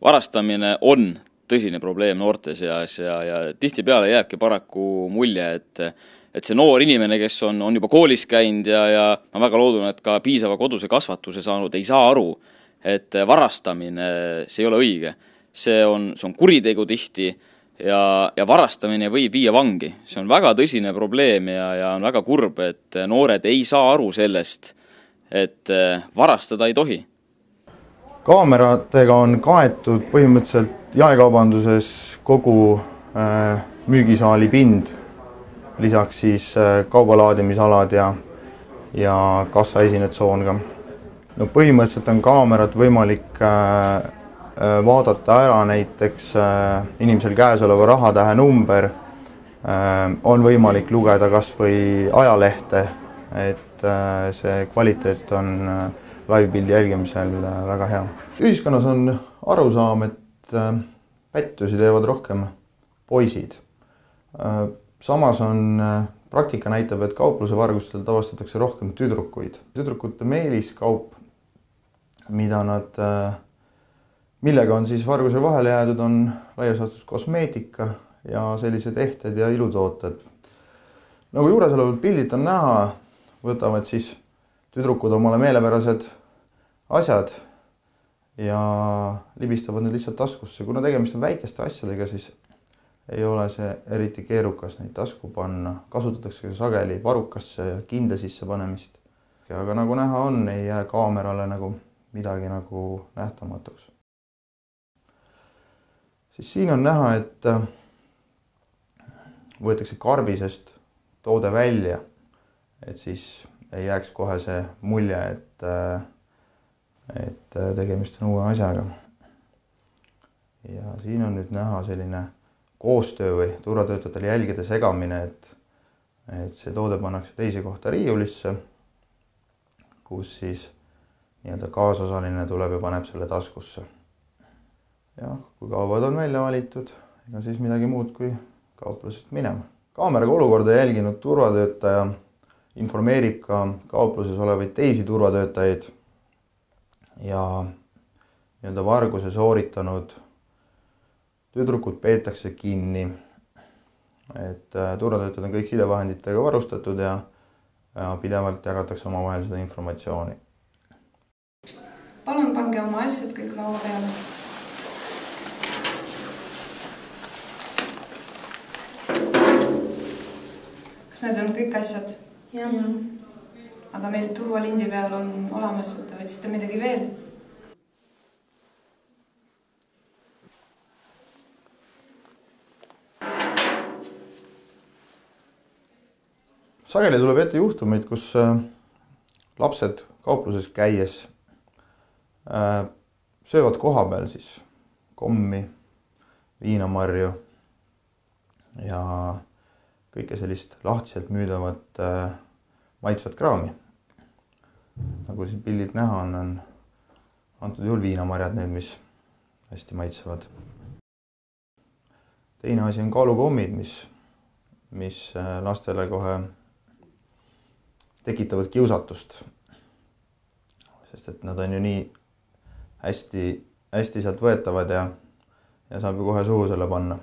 Varastamine on tõsine probleem noorte seas ja tihtipeale jääbki paraku mulje, et see noor inimene, kes on juba koolis käinud ja ma väga loodun, et ka piisava koduse kasvatuse saanud, ei saa aru, et varastamine, see ei ole õige. See on kuritegu tihti ja varastamine võib viia vangi. See on väga tõsine probleem ja on väga kurb, et noored ei saa aru sellest, et varastada ei tohi. Kaameratega on kaetud põhimõtteliselt jaekaubanduses kogu müügisaali pind, lisaks siis kaubalaadimisalad ja kassaesinetsoon ka. No põhimõtteliselt on kaamerat võimalik vaadata ära näiteks inimesel käes oleva rahatähe number, on võimalik lugeda kas või ajalehte, et see kvaliteet on live-pildi jälgimisel väga hea. Ühiskonnas on arusaam, et pättusi teevad rohkem poisid. Samas on praktika näitab, et kaupluse vargustel tavastatakse rohkem tüdrukuid. Tüdrukute meeliskaup, millega on siis varguse vahele jäädud, on laias laastus kosmeetika ja sellised ehted ja ilutooted. Nagu juures olevad pildid on näha, võtavad siis tüdrukud omale meelepärased asjad ja libistavad need lihtsalt taskusse. Kuna tegemist on väikeste asjadega, siis ei ole see eriti keerukas neid tasku panna. Kasutatakse sageli varukasse ja kinde sisse panemist. Aga nagu näha on, ei jää kaamerale midagi nähtamatuks. Siis siin on näha, et võetakse karbisest toode välja, et siis ei jääks kohe see mulje, et tegemist on uue asjaga. Ja siin on nüüd näha selline koostöö või turvatöötajatele jälgide segamine, et see toode pannakse teise kohta riiulisse, kus siis kaasosaline tuleb ja paneb selle taskusse. Ja kui kaubad on välja valitud, ega siis midagi muud kui kauplusest minema. Kaameraga olukorda jälginud turvatöötaja informeerib ka kaupluses olevaid teisi turvatöötajaid ja varguse sooritanud tüdrukud peetakse kinni. Et turvatöötajad on kõik sidevahenditega varustatud ja pidevalt jagatakse omavahel seda informatsiooni. Palun pange oma asjad kõik laua peale. Kas need on kõik asjad? Ja. Aga meil turvalindi peal on olemas, et te võtsite midagi veel. Sageli tuleb ette juhtumeid, kus lapsed kaupluses käies söövad koha peal siis kommi, viinamarju ja kõike sellist lahtiselt müüdavat maitsvat kraami. Nagu siin pildid näha on antud juhul viinamarjad need, mis hästi maitsevad. Teine asi on kaalukommid, mis lastele kohe tekitavad kiusatust. Sest et nad on ju nii hästi sealt võetavad ja saab ju kohe suhu selle panna.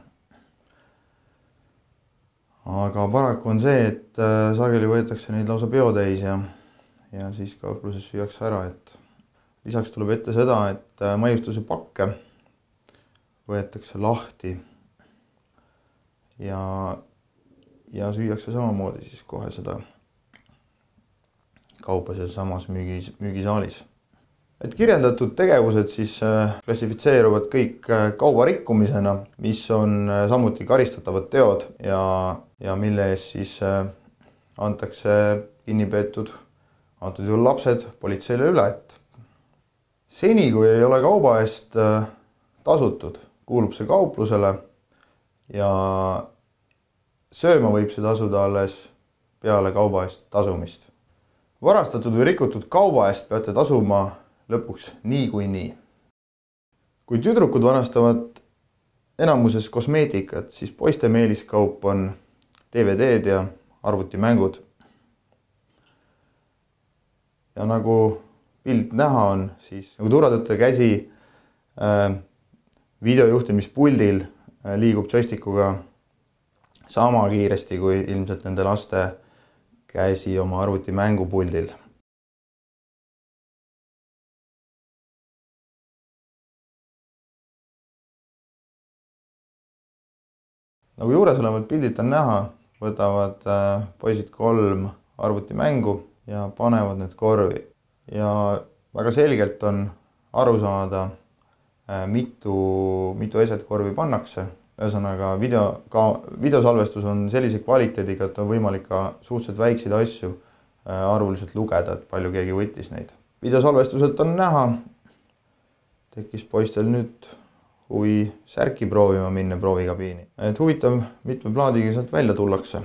Aga paraku on see, et sageli võetakse neid lausa peotäis ja siis kaupluses süüakse ära. Et lisaks tuleb ette seda, et maiustuse pakke võetakse lahti ja süüakse samamoodi siis kohe seda kaupa seal samas müügisaalis. Et kirjeldatud tegevused siis klassifitseeruvad kõik kaubarikkumisena, mis on samuti karistatavad teod ja mille eest siis antakse kinnipeetud antud juhul lapsed politseile üle. Et seni, kui ei ole kauba eest tasutud, kuulub see kauplusele ja sööma võib see tasuda alles peale kauba eest tasumist. Varastatud või rikutud kauba eest peate tasuma lõpuks nii kui nii. Kui tüdrukud varastavad enamuses kosmeetikat, siis poiste meeliskaup on DVD-d ja arvutimängud. Ja nagu pilt näha on, siis nagu turvatöötaja käsi videojuhtimispuldil liigub joystikuga sama kiiresti kui ilmselt nende laste käsi oma arvuti mängupuldil. Nagu juures olevad pildilt on näha, võtavad poisid 3 arvutimängu ja panevad need korvi. Ja väga selgelt on aru saada, mitu eset korvi pannakse. Ühesõnaga, videosalvestus on sellise kvaliteediga, et on võimalik ka suhteliselt väikseid asju arvuliselt lugeda, et palju keegi võttis neid. Videosalvestuselt on näha, tekkis poistel nüüd huvi särki proovima minna proovikabiini. Et huvitav, mitme plaadiga sealt välja tullakse.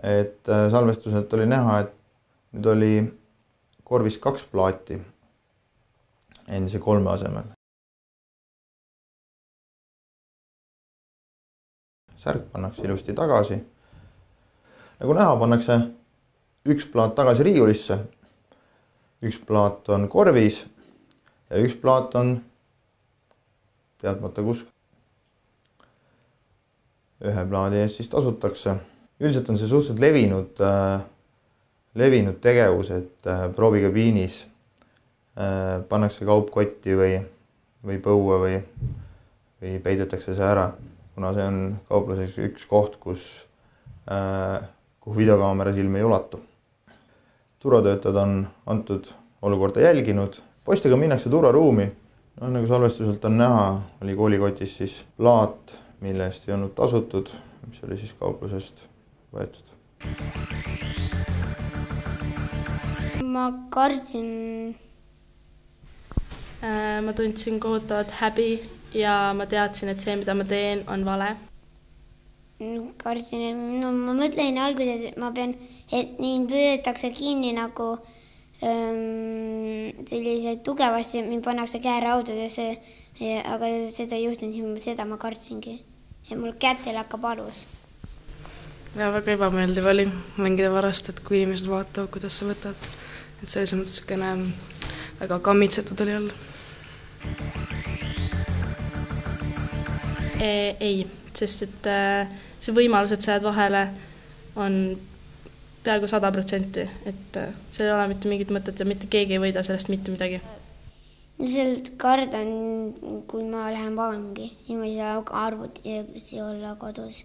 Et salvestuselt oli näha, et nüüd oli korvis 2 plaati endise 3 asemel. Särk pannakse ilusti tagasi. Nagu näha, pannakse 1 plaat tagasi riiulisse, 1 plaat on korvis ja 1 plaat on teadmata kus. 1 plaadi eest siis tasutakse. Üldiselt on see suhteliselt levinud tegevus, et proovikabiinis pannakse kaup kotti või põue või peidetakse see ära, kuna see on kaupluses üks koht, kuhu videokaamera silm ei ulatu. Turvatöötajad on antud olukorda jälginud. Poistega minnakse turvaruumi. Nagu salvestuselt on näha, oli koolikotis siis plaat, mille eest ei olnud tasutud, mis oli siis kauplusest võetud. Ma kartsin. Ma tundsin kohutavat häbi ja ma teadsin, et see, mida ma teen, on vale. Kartsin, ma mõtlesin alguses, et ma pean, et nii püüetakse kinni nagu selliseid tugevasti, mind pannakse käeraudadesse, aga seda ei juhtunud, seda ma kartsingi. Ja mul kätel hakkab alus. Ja väga ebameeldiv oli mängida varast, et kui inimesed vaatavad, kuidas sa võtad. Et see oli mõttes väga kammitsetud oli olla. Ei, sest et see võimalus, et sa jääd vahele, on peaaegu 100%, et seal ei ole mitte mingit mõtet ja mitte keegi ei võida sellest mitte midagi. Lihtsalt kardan, kui ma lähen vangi ja ma ei saa arvuti olla kodus.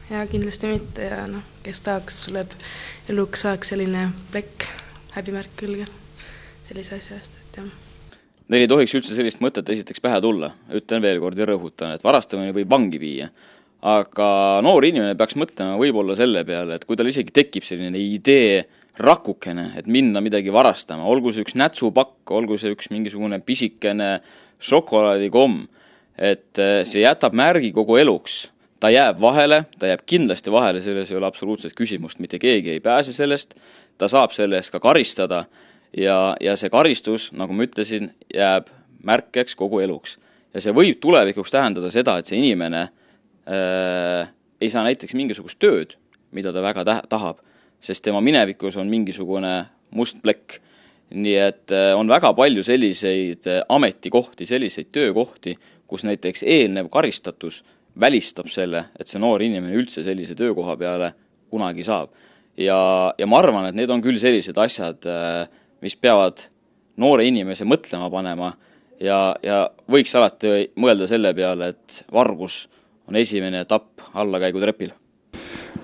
Ja kindlasti mitte ja kes tahaks, sul jääb eluks saaks selline plekk, häbimärk külge sellise asja eest, et jah. Neil ei tohiks üldse sellist mõtet esiteks pähe tulla. Ütlen veel kord ja rõhutan, et varastamine võib vangi viia. Aga noor inimene peaks mõtlema võib-olla selle peale, et kui tal isegi tekib selline idee rakukene, et minna midagi varastama, olgu see üks nätsupakk, olgu see üks mingisugune pisikene šokolaadikomm, et see jätab märgi kogu eluks. Ta jääb vahele, ta jääb kindlasti vahele, selles ei ole absoluutselt küsimust, mitte keegi ei pääse sellest, ta saab selle eest ka karistada ja see karistus, nagu ma ütlesin, jääb märkeks kogu eluks. Ja see võib tulevikuks tähendada seda, et see inimene ei saa näiteks mingisugust tööd, mida ta väga tahab, sest tema minevikus on mingisugune must plekk. Nii et on väga palju selliseid ametikohti, selliseid töökohti, kus näiteks eelnev karistatus välistab selle, et see noor inimene üldse sellise töökoha peale kunagi saab. Ja ma arvan, et need on küll sellised asjad, mis peavad noore inimese mõtlema panema ja võiks alati mõelda selle peale, et vargus on esimene etapp allakäigutrepil.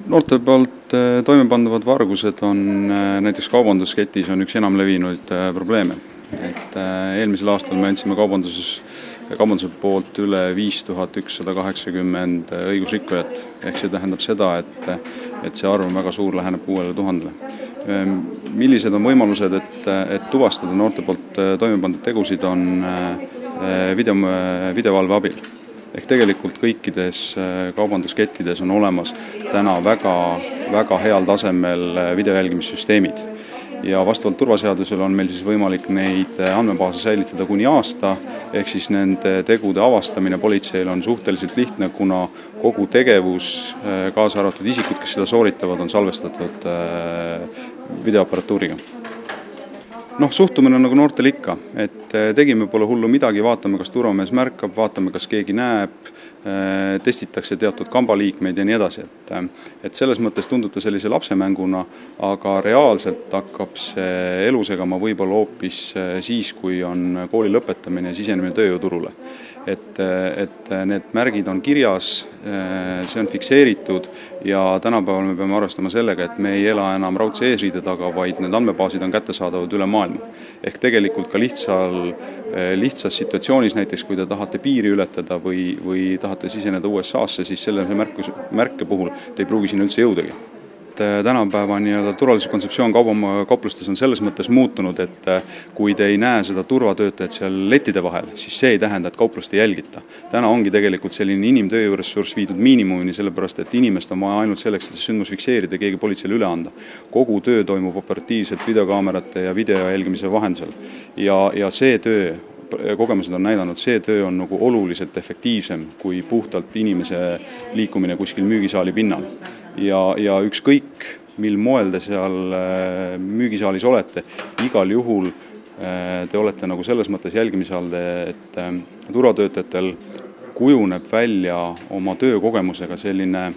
Noorte poolt toimepandavad vargused on näiteks kaubandusketis on üks enam levinud probleeme. Et eelmisel aastal me andsime kaubanduse poolt üle 5180 õigusrikkujat. Ehk see tähendab seda, et see arv on väga suur, läheneb 6000. Millised on võimalused, et tuvastada noorte poolt toimepandud tegusid on videovalve abil? Ehk tegelikult kõikides kaubanduskettides on olemas täna väga heal tasemel videojälgimissüsteemid. Ja vastavalt turvaseadusele on meil siis võimalik neid andmebaase säilitada kuni aasta, ehk siis nende tegude avastamine politseil on suhteliselt lihtne, kuna kogu tegevus, kaasa arvatud isikud, kes seda sooritavad, on salvestatud videoaparatuuriga. Noh, suhtumine on nagu noortel ikka, et tegime pole hullu midagi, vaatame, kas turvamees märkab, vaatame, kas keegi näeb, testitakse teatud kambaliikmeid ja nii edasi. Et selles mõttes tundub ta sellise lapsemänguna, aga reaalselt hakkab see elu segama võib-olla hoopis siis, kui on kooli lõpetamine ja sisenemine tööjõuturule. Et need märgid on kirjas, see on fikseeritud ja tänapäeval me peame arvestama sellega, et me ei ela enam raudse eesriide taga, vaid need andmebaasid on kättesaadavad üle maailma. Ehk tegelikult ka lihtsas situatsioonis, näiteks kui te tahate piiri ületada või tahate siseneda USA-sse, siis selle märke puhul te ei pruugi sinna üldse jõudagi. Tänapäeva turvalisuse kontseptsioon kauplustes on selles mõttes muutunud, et kui te ei näe seda turvatöötajat seal lettide vahel, siis see ei tähenda, et kauplust ei jälgita. Täna ongi tegelikult selline inimtööressurss viidud miinimumini, sellepärast et inimest on vaja ainult selleks, et sündmus fikseerida, keegi politseile üle anda. Kogu töö toimub operatiivselt videokaamerate ja video jälgimise vahendusel. Ja see töö, kogemused on näidanud, see töö on nagu oluliselt efektiivsem kui puhtalt inimese liikumine kuskil müügisaali pinnal. Ja ükskõik, mil moel te seal müügisaalis olete, igal juhul te olete nagu selles mõttes jälgimise all, et turvatöötajatel kujuneb välja oma töökogemusega selline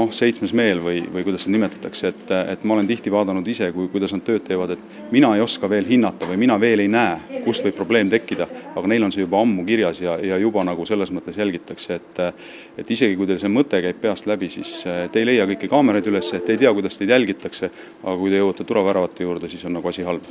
seitsmes meel või kuidas seda nimetatakse, et ma olen tihti vaadanud ise, kuidas nad tööd teevad, et mina ei oska veel hinnata või mina veel ei näe, kust võib probleem tekkida, aga neil on see juba ammu kirjas ja juba nagu selles mõttes jälgitakse, et isegi kui teil see mõte käib peast läbi, siis te ei leia kõiki kaameraid üles, te ei tea, kuidas teid jälgitakse, aga kui te jõuate turvaväravate juurde, siis on nagu asi halb.